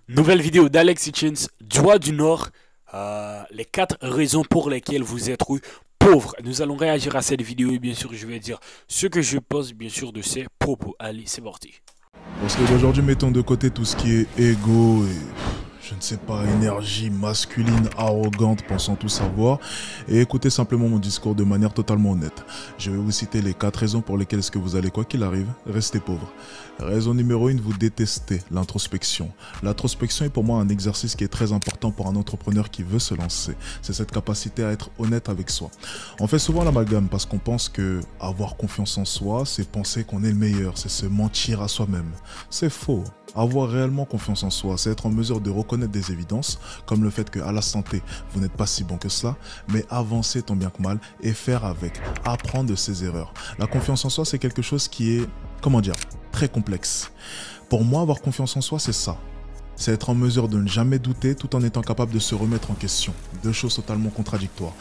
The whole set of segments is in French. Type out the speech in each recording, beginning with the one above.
Nouvelle vidéo d'Alex Hitchens, Droit du Nord, les 4 raisons pour lesquelles vous êtes pauvre. Nous allons réagir à cette vidéo et bien sûr je vais dire ce que je pense bien sûr de ces propos. Allez, c'est parti. Parce qu'aujourd'hui, mettons de côté tout ce qui est ego et je ne sais pas, énergie masculine, arrogante, pensant tout savoir, et écoutez simplement mon discours de manière totalement honnête. Je vais vous citer les 4 raisons pour lesquelles est-ce que vous allez, quoi qu'il arrive, rester pauvre. Raison numéro 1, vous détestez l'introspection. L'introspection est pour moi un exercice qui est très important pour un entrepreneur qui veut se lancer. C'est cette capacité à être honnête avec soi. On fait souvent l'amalgame parce qu'on pense que avoir confiance en soi, c'est penser qu'on est le meilleur, c'est se mentir à soi-même. C'est faux. Avoir réellement confiance en soi, c'est être en mesure de reconnaître des évidences, comme le fait qu'à la santé, vous n'êtes pas si bon que cela, mais avancer tant bien que mal et faire avec, apprendre de ses erreurs. La confiance en soi, c'est quelque chose qui est, comment dire, très complexe. Pour moi, avoir confiance en soi, c'est ça. C'est être en mesure de ne jamais douter tout en étant capable de se remettre en question. Deux choses totalement contradictoires.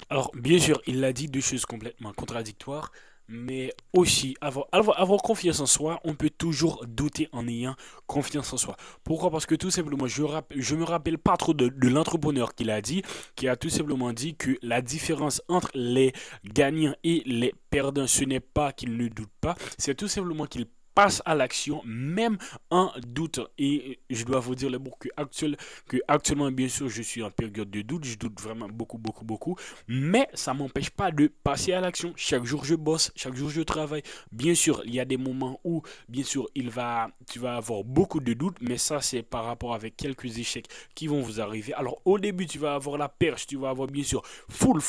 Alors bien sûr, il a dit deux choses complètement contradictoires, mais aussi avoir confiance en soi, on peut toujours douter en ayant confiance en soi. Pourquoi? Parce que tout simplement, je me rappelle pas trop de l'entrepreneur qui l'a dit, qui a tout simplement dit que la différence entre les gagnants et les perdants, ce n'est pas qu'ils ne doutent pas, c'est tout simplement qu'ils passe à l'action même en doute. Et je dois vous dire le mot que actuellement, bien sûr, je suis en période de doute. Je doute vraiment beaucoup. Mais ça ne m'empêche pas de passer à l'action. Chaque jour, je bosse. Chaque jour, je travaille. Bien sûr, il y a des moments où, bien sûr, tu vas avoir beaucoup de doutes. Mais ça, c'est par rapport avec quelques échecs qui vont vous arriver. Alors, au début, tu vas avoir la perche. Tu vas avoir, bien sûr, full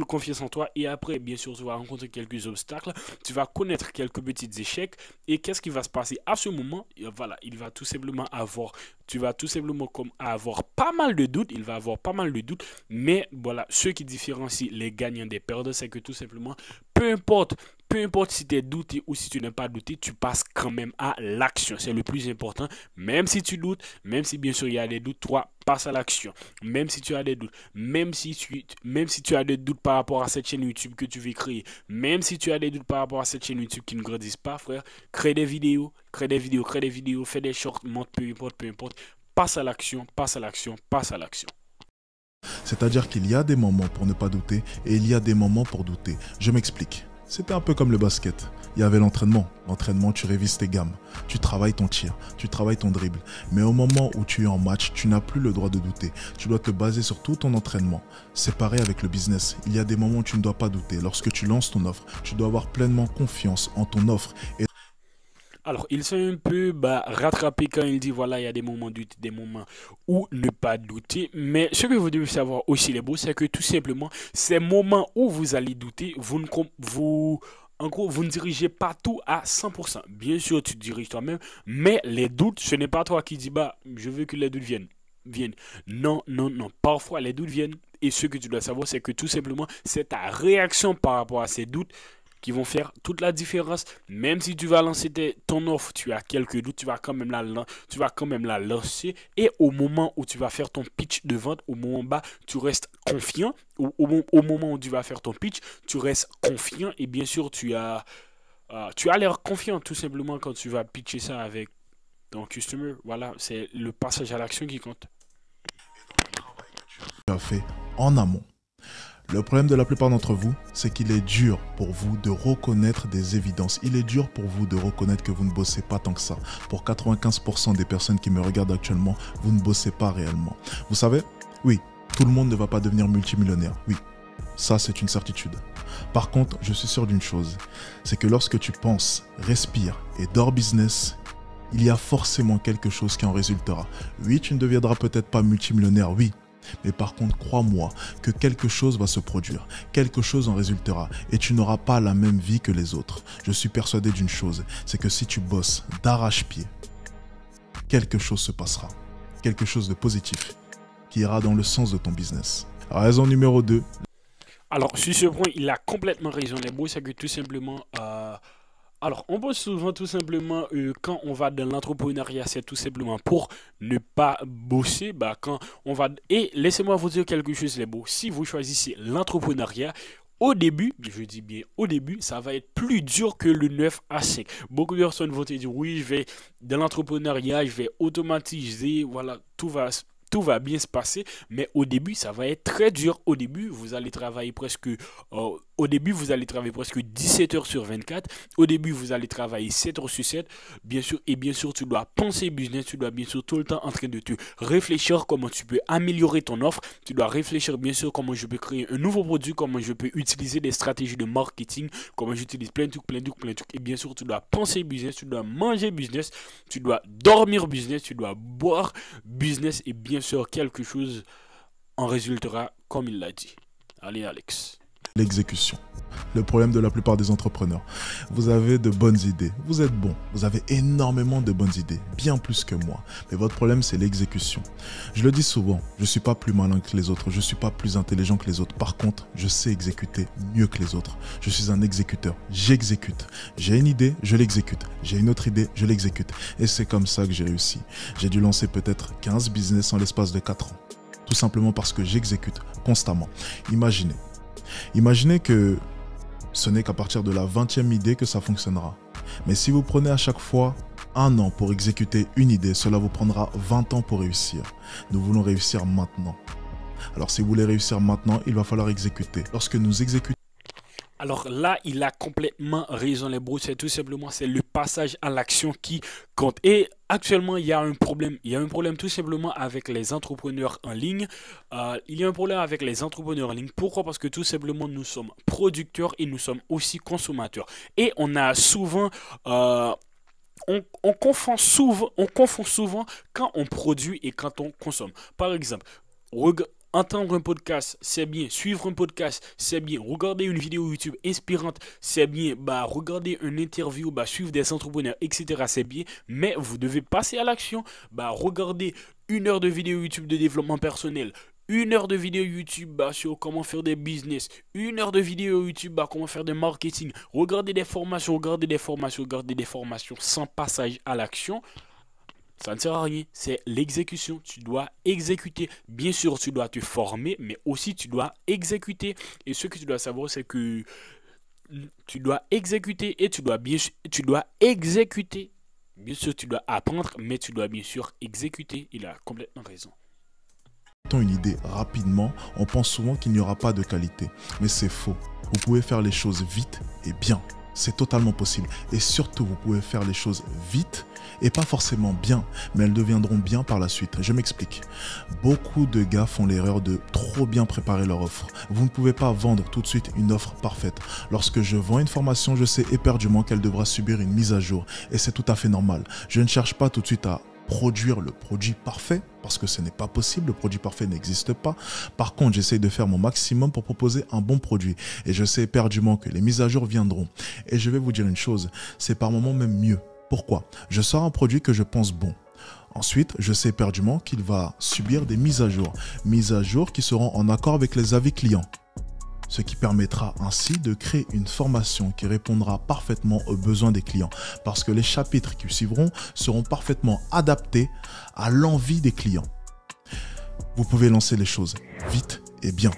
confiance en toi. Et après, bien sûr, tu vas rencontrer quelques obstacles. Tu vas connaître quelques petits échecs. Et qu'est-ce qui va se passer à ce moment? Voilà, il va tout simplement avoir, tu vas tout simplement comme avoir pas mal de doutes, il va avoir pas mal de doutes, mais voilà, ce qui différencie les gagnants des perdants, c'est que tout simplement, peu importe, peu importe si tu es douté ou si tu n'es pas douté, tu passes quand même à l'action. C'est le plus important. Même si tu doutes, même si bien sûr il y a des doutes, toi, passe à l'action. Même si tu as des doutes, même si tu as des doutes par rapport à cette chaîne YouTube que tu veux créer, même si tu as des doutes par rapport à cette chaîne YouTube qui ne grandissent pas, frère, crée des vidéos, fais des shorts, monte, peu importe. Passe à l'action, passe à l'action, passe à l'action. C'est-à-dire qu'il y a des moments pour ne pas douter et il y a des moments pour douter. Je m'explique. C'était un peu comme le basket. Il y avait l'entraînement. L'entraînement, tu révises tes gammes. Tu travailles ton tir. Tu travailles ton dribble. Mais au moment où tu es en match, tu n'as plus le droit de douter. Tu dois te baser sur tout ton entraînement. C'est pareil avec le business. Il y a des moments où tu ne dois pas douter. Lorsque tu lances ton offre, tu dois avoir pleinement confiance en ton offre. Et Alors, il s'est un peu rattrapé quand il dit voilà, il y a des moments de doute, des moments où ne pas douter. Mais ce que vous devez savoir aussi, les beaux, c'est que tout simplement, ces moments où vous allez douter, en gros, vous ne dirigez pas tout à 100%. Bien sûr, tu diriges toi-même, mais les doutes, ce n'est pas toi qui dis bah, je veux que les doutes viennent. Non. Parfois, les doutes viennent. Et ce que tu dois savoir, c'est que tout simplement, c'est ta réaction par rapport à ces doutes qui vont faire toute la différence. Même si tu vas lancer ton offre, tu as quelques doutes, tu vas quand même la lancer. Et au moment où tu vas faire ton pitch de vente, au moment bas, tu restes confiant. Au moment où tu vas faire ton pitch, tu restes confiant. Et bien sûr, tu as l'air confiant tout simplement quand tu vas pitcher ça avec ton customer. Voilà, c'est le passage à l'action qui compte. tu as fait en amont. Le problème de la plupart d'entre vous, c'est qu'il est dur pour vous de reconnaître des évidences. Il est dur pour vous de reconnaître que vous ne bossez pas tant que ça. Pour 95% des personnes qui me regardent actuellement, vous ne bossez pas réellement. Vous savez, oui, tout le monde ne va pas devenir multimillionnaire. Oui, ça c'est une certitude. Par contre, je suis sûr d'une chose, c'est que lorsque tu penses, respires et dors business, il y a forcément quelque chose qui en résultera. Oui, tu ne deviendras peut-être pas multimillionnaire, oui. Mais par contre, crois-moi que quelque chose va se produire, quelque chose en résultera et tu n'auras pas la même vie que les autres. Je suis persuadé d'une chose, c'est que si tu bosses d'arrache-pied, quelque chose se passera, quelque chose de positif qui ira dans le sens de ton business. Raison numéro 2. Alors, sur ce point, il a complètement raison, les beaux, c'est que tout simplement, alors, on bosse souvent tout simplement quand on va dans l'entrepreneuriat, c'est tout simplement pour ne pas bosser. Bah, quand on va et laissez-moi vous dire quelque chose, les beaux. Si vous choisissez l'entrepreneuriat, au début, je dis bien au début, ça va être plus dur que le 9 à 5. Beaucoup de personnes vont te dire, oui, je vais dans l'entrepreneuriat, je vais automatiser, voilà, tout va bien se passer, mais au début, ça va être très dur. Au début, vous allez travailler presque 17 heures sur 24. Au début, vous allez travailler 7 heures sur 7. Bien sûr, et bien sûr, tu dois penser business, tu dois bien sûr tout le temps en train de te réfléchir comment tu peux améliorer ton offre. Tu dois réfléchir bien sûr comment je peux créer un nouveau produit, comment je peux utiliser des stratégies de marketing, comment j'utilise plein de trucs, plein de trucs, plein de trucs. Et bien sûr, tu dois penser business, tu dois manger business, tu dois dormir business, tu dois boire business et bien sûr quelque chose en résultera comme il l'a dit. Allez Alex. L'exécution. Le problème de la plupart des entrepreneurs. Vous avez de bonnes idées, vous êtes bon, vous avez énormément de bonnes idées, bien plus que moi. Mais votre problème, c'est l'exécution. Je le dis souvent, je ne suis pas plus malin que les autres, je ne suis pas plus intelligent que les autres. Par contre, je sais exécuter mieux que les autres. Je suis un exécuteur, j'exécute. J'ai une idée, je l'exécute. J'ai une autre idée, je l'exécute. Et c'est comme ça que j'ai réussi. J'ai dû lancer peut-être 15 business en l'espace de 4 ans. Tout simplement parce que j'exécute constamment. Imaginez que ce n'est qu'à partir de la 20e idée que ça fonctionnera. Mais si vous prenez à chaque fois 1 an pour exécuter une idée, cela vous prendra 20 ans pour réussir. Nous voulons réussir maintenant. Alors si vous voulez réussir maintenant, il va falloir exécuter. Lorsque nous exécutons, Alors là, il a complètement raison, les bros. C'est tout simplement, c'est le passage à l'action qui compte. Et actuellement, il y a un problème. Il y a un problème tout simplement avec les entrepreneurs en ligne. Il y a un problème avec les entrepreneurs en ligne. Pourquoi? Parce que tout simplement, nous sommes producteurs et nous sommes aussi consommateurs. Et on a souvent... on confond souvent quand on produit et quand on consomme. Par exemple, entendre un podcast, c'est bien. Suivre un podcast, c'est bien. Regarder une vidéo YouTube inspirante, c'est bien. Regarder une interview, suivre des entrepreneurs, etc., c'est bien. Mais vous devez passer à l'action. Regarder 1 heure de vidéo YouTube de développement personnel. 1 heure de vidéo YouTube sur comment faire des business. 1 heure de vidéo YouTube comment faire des marketing. Regardez des formations, regardez des formations sans passage à l'action. Ça ne sert à rien, c'est l'exécution. Tu dois exécuter. Bien sûr, tu dois te former, mais aussi tu dois exécuter. Et ce que tu dois savoir, c'est que tu dois exécuter et tu dois exécuter. Bien sûr, tu dois apprendre, mais tu dois bien sûr exécuter. Il a complètement raison. une idée rapidement, on pense souvent qu'il n'y aura pas de qualité. Mais c'est faux. Vous pouvez faire les choses vite et bien. C'est totalement possible. Et surtout, vous pouvez faire les choses vite et pas forcément bien, mais elles deviendront bien par la suite. Je m'explique. Beaucoup de gars font l'erreur de trop bien préparer leur offre. Vous ne pouvez pas vendre tout de suite une offre parfaite. Lorsque je vends une formation, je sais éperdument qu'elle devra subir une mise à jour. Et c'est tout à fait normal. Je ne cherche pas tout de suite à produire le produit parfait, parce que ce n'est pas possible, le produit parfait n'existe pas. Par contre, j'essaie de faire mon maximum pour proposer un bon produit. Et je sais éperdument que les mises à jour viendront. Et je vais vous dire une chose, c'est par moments même mieux. Pourquoi? Je sors un produit que je pense bon. Ensuite, je sais éperdument qu'il va subir des mises à jour qui seront en accord avec les avis clients. Ce qui permettra ainsi de créer une formation qui répondra parfaitement aux besoins des clients. Parce que les chapitres qui suivront seront parfaitement adaptés à l'envie des clients. Vous pouvez lancer les choses vite et bien.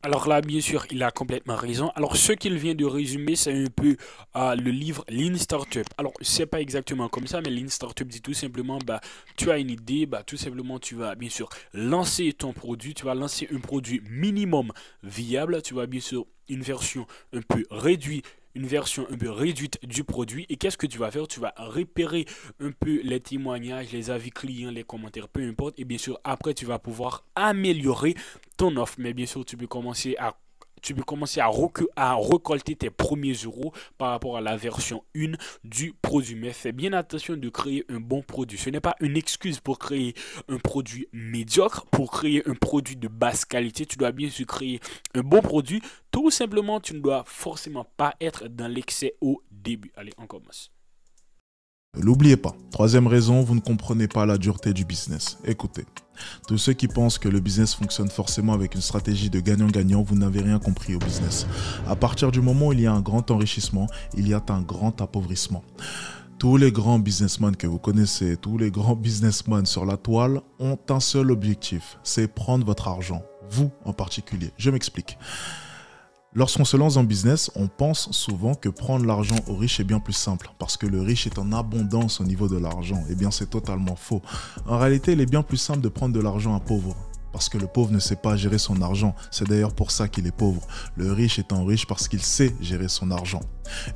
Alors là, bien sûr, il a complètement raison. Alors, ce qu'il vient de résumer, c'est un peu le livre Lean Startup. Alors, c'est pas exactement comme ça, mais Lean Startup dit tout simplement, tu as une idée, tout simplement, tu vas bien sûr lancer ton produit, tu vas lancer un produit minimum viable, tu vas bien sûr une version un peu réduite du produit. Et qu'est-ce que tu vas faire? Tu vas repérer un peu les témoignages, les avis clients, les commentaires, peu importe. Et bien sûr, après, tu vas pouvoir améliorer ton offre. Mais bien sûr, tu peux commencer à récolter tes premiers euros par rapport à la version 1 du produit. Mais fais bien attention de créer un bon produit. Ce n'est pas une excuse pour créer un produit médiocre, pour créer un produit de basse qualité. Tu dois bien sûr créer un bon produit. Tout simplement, tu ne dois forcément pas être dans l'excès au début. Allez, on commence. Ne l'oubliez pas. Troisième raison, vous ne comprenez pas la dureté du business. Écoutez, tous ceux qui pensent que le business fonctionne forcément avec une stratégie de gagnant-gagnant, vous n'avez rien compris au business. À partir du moment où il y a un grand enrichissement, il y a un grand appauvrissement. Tous les grands businessmen que vous connaissez, tous les grands businessmen sur la toile ont un seul objectif, c'est prendre votre argent. Vous en particulier. Je m'explique. Lorsqu'on se lance en business, on pense souvent que prendre l'argent aux riches est bien plus simple, parce que le riche est en abondance au niveau de l'argent. Eh bien, c'est totalement faux. En réalité, il est bien plus simple de prendre de l'argent à pauvre, parce que le pauvre ne sait pas gérer son argent. C'est d'ailleurs pour ça qu'il est pauvre. Le riche étant riche parce qu'il sait gérer son argent.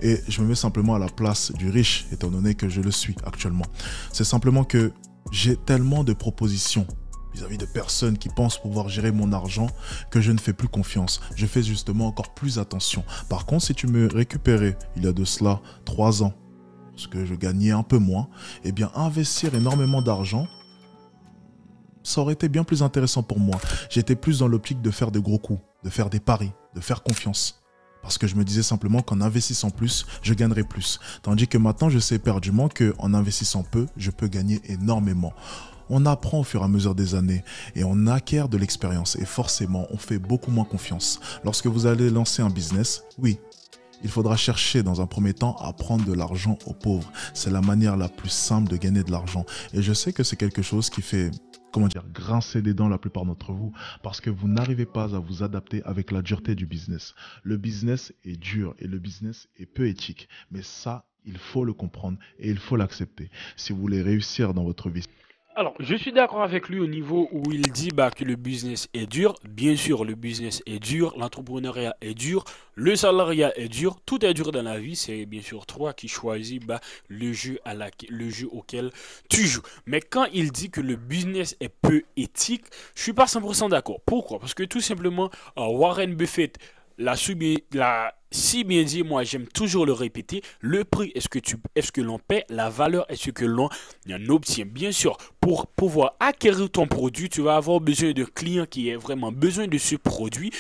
Et je me mets simplement à la place du riche, étant donné que je le suis actuellement. C'est simplement que j'ai tellement de propositions vis-à-vis de personnes qui pensent pouvoir gérer mon argent que je ne fais plus confiance. Je fais justement encore plus attention. Par contre, si tu me récupérais il y a de cela 3 ans, parce que je gagnais un peu moins, eh bien investir énormément d'argent, ça aurait été bien plus intéressant pour moi. J'étais plus dans l'optique de faire des gros coups, de faire des paris, de faire confiance. Parce que je me disais simplement qu'en investissant plus, je gagnerais plus. Tandis que maintenant, je sais éperdument qu'en investissant peu, je peux gagner énormément. On apprend au fur et à mesure des années et on acquiert de l'expérience et forcément, on fait beaucoup moins confiance. Lorsque vous allez lancer un business, oui, il faudra chercher dans un premier temps à prendre de l'argent aux pauvres. C'est la manière la plus simple de gagner de l'argent. Et je sais que c'est quelque chose qui fait, grincer des dents la plupart d'entre vous parce que vous n'arrivez pas à vous adapter avec la dureté du business. Le business est dur et le business est peu éthique. Mais ça, il faut le comprendre et il faut l'accepter. Si vous voulez réussir dans votre vie. Alors, je suis d'accord avec lui au niveau où il dit que le business est dur. Bien sûr, le business est dur, l'entrepreneuriat est dur, le salariat est dur, tout est dur dans la vie. C'est bien sûr toi qui choisis le jeu auquel tu joues. Mais quand il dit que le business est peu éthique, je suis pas 100% d'accord. Pourquoi? Parce que tout simplement, Warren Buffett l'a si bien dit, moi j'aime toujours le répéter, le prix est ce que l'on paie, la valeur est ce que l'on en obtient. Bien sûr, pour pouvoir acquérir ton produit, tu vas avoir besoin de clients qui aient vraiment besoin de ce produit.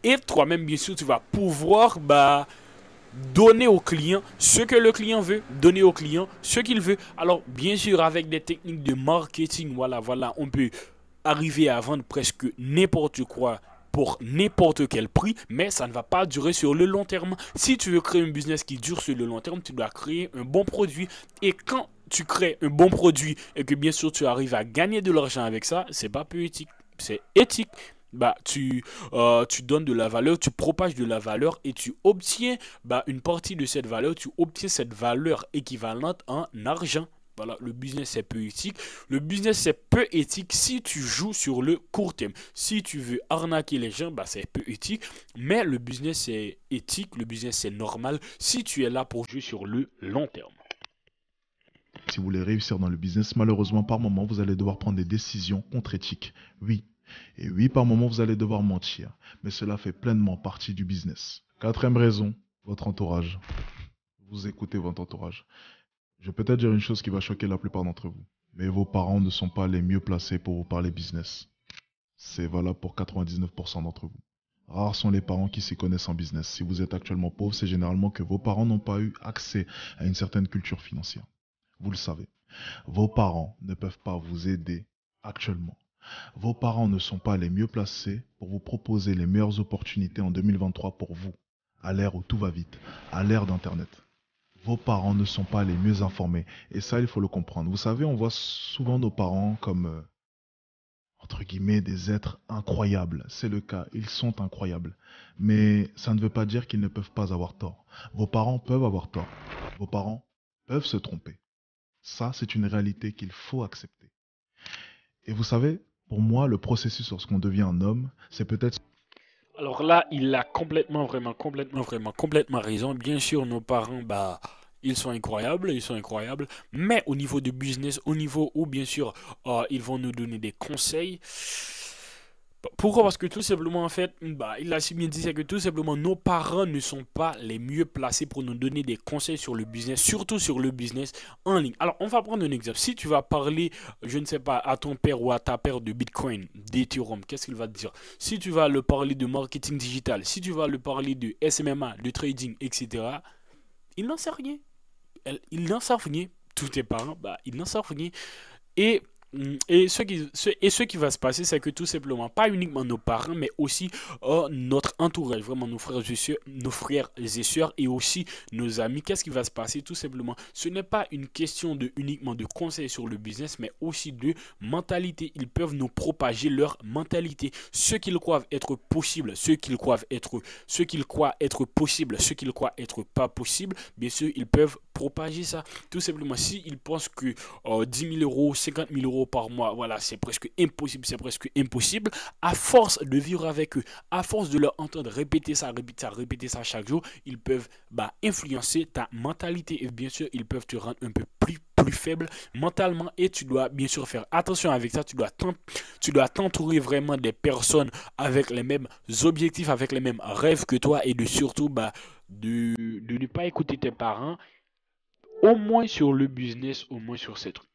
Et toi-même, bien sûr, tu vas pouvoir donner au client ce que le client veut, donner au client ce qu'il veut. Alors, bien sûr, avec des techniques de marketing, voilà, on peut arriver à vendre presque n'importe quoi pour n'importe quel prix, mais ça ne va pas durer sur le long terme. Si tu veux créer un business qui dure sur le long terme, tu dois créer un bon produit. Et quand tu crées un bon produit et que bien sûr tu arrives à gagner de l'argent avec ça, c'est pas peu éthique, c'est éthique. Tu donnes de la valeur, tu propages de la valeur et tu obtiens une partie de cette valeur, tu obtiens cette valeur équivalente en argent. Voilà, le business c'est peu éthique. Le business c'est peu éthique si tu joues sur le court terme. Si tu veux arnaquer les gens, c'est peu éthique. Mais le business c'est éthique, le business c'est normal si tu es là pour jouer sur le long terme. Si vous voulez réussir dans le business, malheureusement, par moment, vous allez devoir prendre des décisions contre-éthiques. Oui. Et oui, par moment, vous allez devoir mentir. Mais cela fait pleinement partie du business. 4e raison, votre entourage. Vous écoutez votre entourage. Je vais peut-être dire une chose qui va choquer la plupart d'entre vous. Mais vos parents ne sont pas les mieux placés pour vous parler business. C'est valable pour 99% d'entre vous. Rares sont les parents qui s'y connaissent en business. Si vous êtes actuellement pauvre, c'est généralement que vos parents n'ont pas eu accès à une certaine culture financière. Vous le savez. Vos parents ne peuvent pas vous aider actuellement. Vos parents ne sont pas les mieux placés pour vous proposer les meilleures opportunités en 2023 pour vous, à l'ère où tout va vite, à l'ère d'Internet. Vos parents ne sont pas les mieux informés. Et ça, il faut le comprendre. Vous savez, on voit souvent nos parents comme, entre guillemets, des êtres incroyables. C'est le cas, ils sont incroyables. Mais ça ne veut pas dire qu'ils ne peuvent pas avoir tort. Vos parents peuvent avoir tort. Vos parents peuvent se tromper. Ça, c'est une réalité qu'il faut accepter. Et vous savez, pour moi, le processus lorsqu'on devient un homme, c'est peut-être... Alors là, il a complètement raison. Bien sûr, nos parents, ils sont incroyables. Mais au niveau du business, au niveau où, bien sûr, ils vont nous donner des conseils. Pourquoi? Parce que tout simplement, en fait, il a si bien dit, c'est que tout simplement, nos parents ne sont pas les mieux placés pour nous donner des conseils sur le business, surtout sur le business en ligne. Alors, on va prendre un exemple. Si tu vas parler, je ne sais pas, à ton père ou à ta mère de Bitcoin, d'Ethereum, qu'est-ce qu'il va te dire? Si tu vas le parler de marketing digital, si tu vas le parler de SMMA, de trading, etc., il n'en sait rien. Ils n'en savent rien. Tous tes parents, ils n'en savent rien. Et Ce qui va se passer, c'est que tout simplement, pas uniquement nos parents, mais aussi notre entourage, vraiment nos frères et sœurs et aussi nos amis. Qu'est-ce qui va se passer? Tout simplement, ce n'est pas une question de uniquement de conseils sur le business, mais aussi de mentalité. Ils peuvent nous propager leur mentalité. Ce qu'ils croient être possible, ce qu'ils croient être possible, ce qu'ils croient être pas possible, bien sûr, ils peuvent propager ça. Tout simplement, s'ils pensent que 10 000 euros, 50 000 euros par mois, voilà, c'est presque impossible. À force de vivre avec eux, à force de leur entendre répéter ça chaque jour, ils peuvent influencer ta mentalité et bien sûr, ils peuvent te rendre un peu plus faible mentalement et tu dois bien sûr faire attention avec ça. Tu dois t'entourer vraiment des personnes avec les mêmes objectifs, avec les mêmes rêves que toi et de surtout de ne pas écouter tes parents au moins sur le business, au moins sur ces trucs.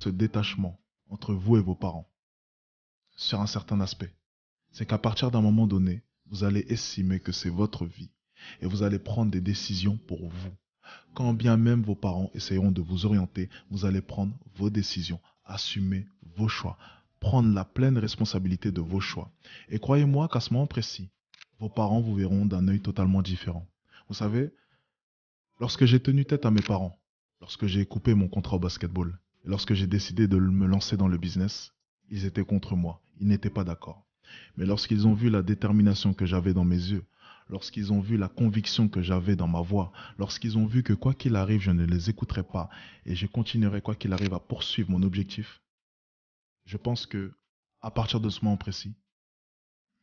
Ce détachement entre vous et vos parents, sur un certain aspect, c'est qu'à partir d'un moment donné, vous allez estimer que c'est votre vie et vous allez prendre des décisions pour vous. Quand bien même vos parents essayeront de vous orienter, vous allez prendre vos décisions, assumer vos choix, prendre la pleine responsabilité de vos choix. Et croyez-moi qu'à ce moment précis, vos parents vous verront d'un œil totalement différent. Vous savez, lorsque j'ai tenu tête à mes parents, lorsque j'ai coupé mon contrat au basketball, et lorsque j'ai décidé de me lancer dans le business, ils étaient contre moi, ils n'étaient pas d'accord. Mais lorsqu'ils ont vu la détermination que j'avais dans mes yeux, lorsqu'ils ont vu la conviction que j'avais dans ma voix, lorsqu'ils ont vu que quoi qu'il arrive, je ne les écouterai pas et je continuerai quoi qu'il arrive à poursuivre mon objectif, je pense que à partir de ce moment précis,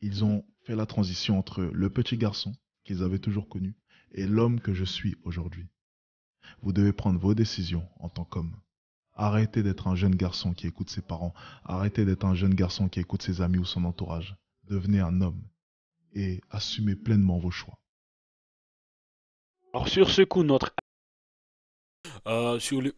ils ont fait la transition entre le petit garçon qu'ils avaient toujours connu et l'homme que je suis aujourd'hui. Vous devez prendre vos décisions en tant qu'homme. Arrêtez d'être un jeune garçon qui écoute ses parents. Arrêtez d'être un jeune garçon qui écoute ses amis ou son entourage. Devenez un homme et assumez pleinement vos choix. Alors sur ce coup,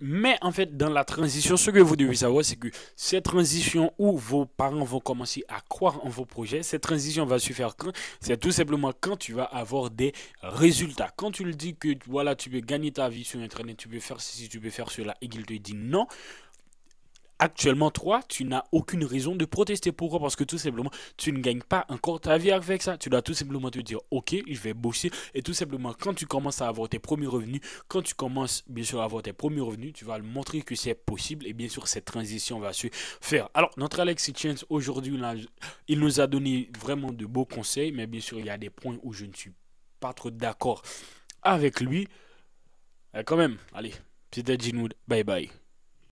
mais en fait, dans la transition, ce que vous devez savoir, c'est que cette transition où vos parents vont commencer à croire en vos projets, cette transition va se faire quand? C'est tout simplement quand tu vas avoir des résultats. Quand tu le dis que voilà, tu peux gagner ta vie sur Internet, tu peux faire ceci, tu peux faire cela, et qu'il te dit non, actuellement, toi, tu n'as aucune raison de protester. Pourquoi? Parce que tout simplement, tu ne gagnes pas encore ta vie avec ça. Tu dois tout simplement te dire, ok, je vais bosser. Et tout simplement, quand tu commences à avoir tes premiers revenus, quand tu commences bien sûr à avoir tes premiers revenus, tu vas montrer que c'est possible. Et bien sûr, cette transition va se faire. Alors, notre Alexis Chance, aujourd'hui, là, il nous a donné vraiment de beaux conseils. Mais bien sûr, il y a des points où je ne suis pas trop d'accord avec lui. Quand même, allez, c'était Ginoud. Bye bye.